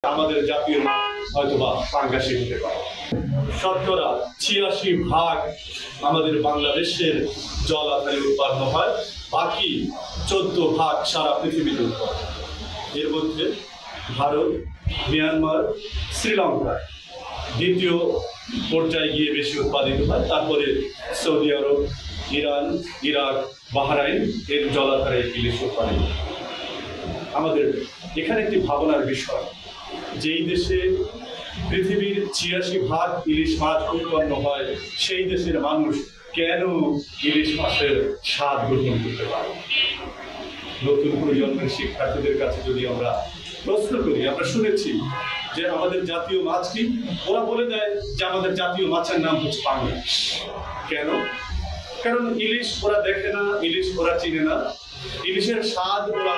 আমাদের জাতীয় মাছ হয়তোবা পাঙ্গাসী হতে পারে। শতকরা ৮৬% আমাদের বাংলাদেশের জল আধারে উৎপন্ন হয়, বাকি ১৪% সারা পৃথিবীতে উৎপন্ন। এর মধ্যে ভারত, মিয়ানমার, শ্রীলঙ্কা দ্বিতীয় পর্যায়ে গিয়ে বেশি উৎপাদিত হয়, তারপরে সৌদি আরব, ইরান, ইরাক, বাহরাইন এর জলাধারে ইলিশ উৎপাদিত। আমাদের এখানে একটি ভাবনার বিষয়, যেই দেশে পৃথিবীর ৮৬% ইলিশ মাছ উৎপন্ন হয়, সেই দেশের মানুষ কেন ইলিশ মাছের স্বাদ গ্রহণ করতে পারে? নতুন প্রজন্মের শিক্ষার্থীদের কাছে যদি আমরা প্রশ্ন করি, আমরা শুনেছি যে আমাদের জাতীয় মাছ কি, ওরা বলে দেয় যে আমাদের জাতীয় মাছের নাম হচ্ছে পাঙ্গাস। কেন? কারণ ইলিশ ওরা দেখে না, ইলিশ ওরা চিনে না, ইলিশের স্বাদ ওরা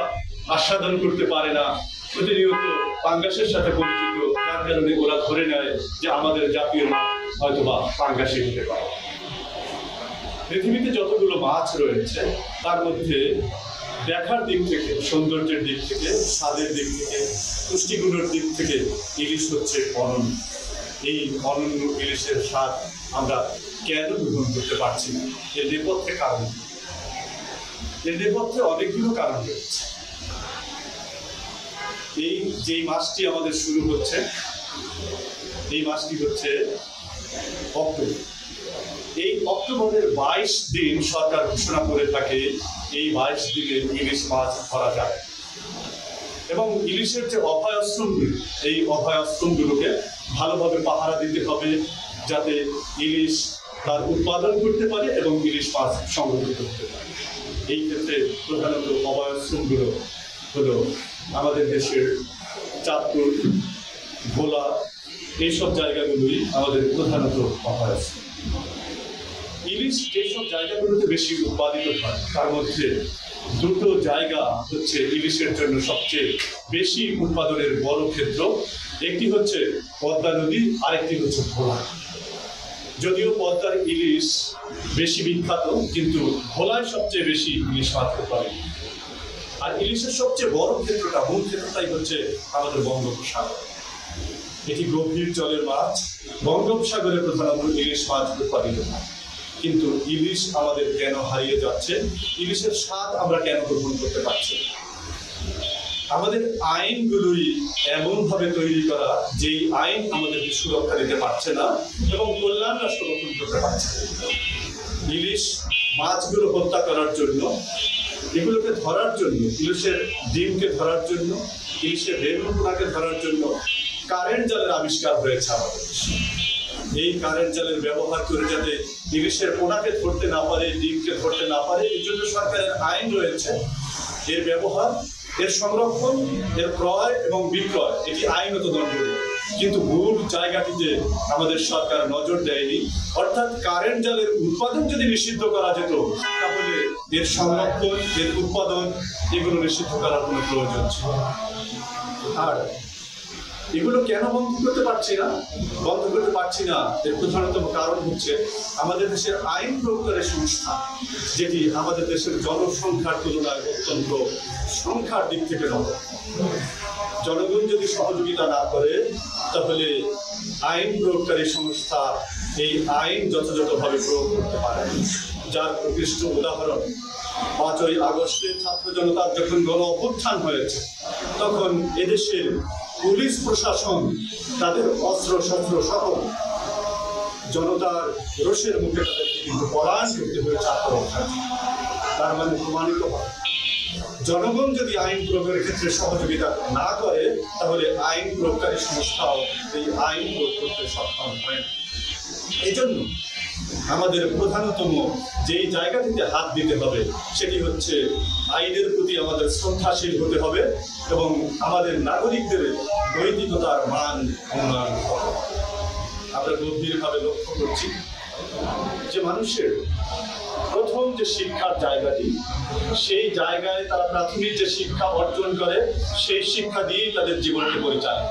আস্বাদন করতে পারে না, প্রতিনিয়ত পাঙ্গাসের সাথে পরিচিত, যার কারণে ওরা ধরে নেয় যে আমাদের জাতীয় মাছ হয়তোবা পাঙ্গাসী হতে পারে। পৃথিবীতে যতগুলো মাছ রয়েছে তার মধ্যে দেখার দিক থেকে, সৌন্দর্যের দিক থেকে, স্বাদের দিক থেকে, পুষ্টিগুণের দিক থেকে ইলিশ হচ্ছে অনন্য। এই অনন্য ইলিশের স্বাদ আমরা কেন গ্রহণ করতে পারছি না? এর নেপথ্যে কারণ, এর নেপথ্যে অনেকগুলো কারণ রয়েছে। এই যেই মাসটি আমাদের শুরু হচ্ছে, এই মাসটি হচ্ছে অক্টোবর। এই অক্টোবরের ২২ দিন সরকার ঘোষণা করে থাকে এই ২২ দিনে ইলিশ মাছ ধরা যায়, এবং ইলিশের যে অভয়াশ্রমগুলো, এই অভয়াশ্রমগুলোকে ভালোভাবে পাহারা দিতে হবে যাতে ইলিশ তার উৎপাদন করতে পারে এবং ইলিশ মাছ সংরক্ষিত করতে পারে। এই ক্ষেত্রে প্রধানত অভয়াশ্রমগুলো হলো আমাদের দেশের চাঁদপুর, ভোলা, এইসব জায়গাগুলোই আমাদের প্রধানত অভয়াশ্রম। ইলিশ যেসব জায়গাগুলোতে বেশি উৎপাদিত হয় তার মধ্যে দুটো জায়গা হচ্ছে ইলিশের জন্য সবচেয়ে বেশি উৎপাদনের বড় ক্ষেত্র। একটি হচ্ছে পদ্মা নদী, আরেকটি হচ্ছে ভোলা। যদিও পদ্মার ইলিশ বেশি বিখ্যাত, কিন্তু ভোলায় সবচেয়ে বেশি ইলিশ মাছ উৎপাদিত। আর ইলিশের সবচেয়ে বড় ক্ষেত্রটা, মূল ক্ষেত্রটাই হচ্ছে আমাদের বঙ্গোপসাগর। এটি গভীর জলের মাছ, বঙ্গোপসাগরে প্রধানত ইলিশ মাছ উৎপাদিত হয়। কিন্তু ইলিশ আমাদের কেন হারিয়ে যাচ্ছে? ইলিশের স্বাদ আমরা কেন গ্রহণ করতে পারছি? আমাদের আইনগুলোই এমনভাবে তৈরি করা যেই আইন আমাদেরকে সুরক্ষা দিতে পারছে না এবং কল্যাণ রাষ্ট্র গঠন করতে পারছে না। ইলিশ মাছগুলো হত্যা করার জন্য, এগুলোকে ধরার জন্য, ইলিশের ডিমকে ধরার জন্য, ইলিশের রেণুগুলোকে ধরার জন্য কারেন্ট জালের আবিষ্কার হয়েছে আমাদের। এই কারেন্ট জালের ব্যবহার করে যাতে ইলিশের পোনাকে ধরতে না পারে, ডিমকে ধরতে না পারে, এই জন্য সরকারের আইন রয়েছে। এর ব্যবহার, এর সংরক্ষণ, এর ক্রয় এবং বিক্রয় এটি আইনত দণ্ডনীয়। কিন্তু মূল জায়গাটিতে আমাদের সরকার নজর দেয়নি। অর্থাৎ কারেন্ট জালের উৎপাদন যদি নিষিদ্ধ করা যেত, তাহলে এর সংরক্ষণ, এর উৎপাদন এগুলো নিষিদ্ধ করার কোনো প্রয়োজন ছিল। আর এগুলো কেন বন্ধ করতে পারছি না? এর প্রধানতম কারণ হচ্ছে আমাদের দেশের আইন প্রয়োগকারী সংস্থা, যেটি আমাদের দেশের জনসংখ্যার তুলনায় অত্যন্ত সংখ্যার দিক থেকে নয়। জনগণ যদি সহযোগিতা না করে, তাহলে আইন প্রয়োগকারী সংস্থা এই আইন যথাযথভাবে প্রয়োগ করতে পারে। যার প্রকৃষ্ট উদাহরণ ৫ই আগস্টের ছাত্র জনতার যখন গণ অভ্যুত্থান হয়েছে, তখন এদেশের পুলিশ প্রশাসন তাদের অস্ত্র শস্ত্র সহ জনতার রোষের মুখে তাদেরকে কিন্তু পলায়ন করতে হয়েছে আত্মরক্ষা। তার মানে প্রমাণিত হয়, জনগণ যদি আইন প্রয়োগের ক্ষেত্রে সহযোগিতা না করে, তাহলে আইন প্রয়োগকারী সংস্থাও এই আইন প্রয়োগ করতে সক্ষম হয়। এই জন্য আমাদের প্রধানতম যেই জায়গাটিতে হাত দিতে হবে, সেটি হচ্ছে আইনের প্রতি আমাদের শ্রদ্ধাশীল হতে হবে এবং আমাদের নাগরিকদের নৈতিকতার মান উন্নয়ন করতে হবে। আমরা গভীরভাবে লক্ষ্য করছি যে মানুষের প্রথম যে শিক্ষার জায়গাটি, সেই জায়গায় তারা প্রাথমিক যে শিক্ষা অর্জন করে, সেই শিক্ষা দিয়েই তাদের জীবনকে পরিচালনা।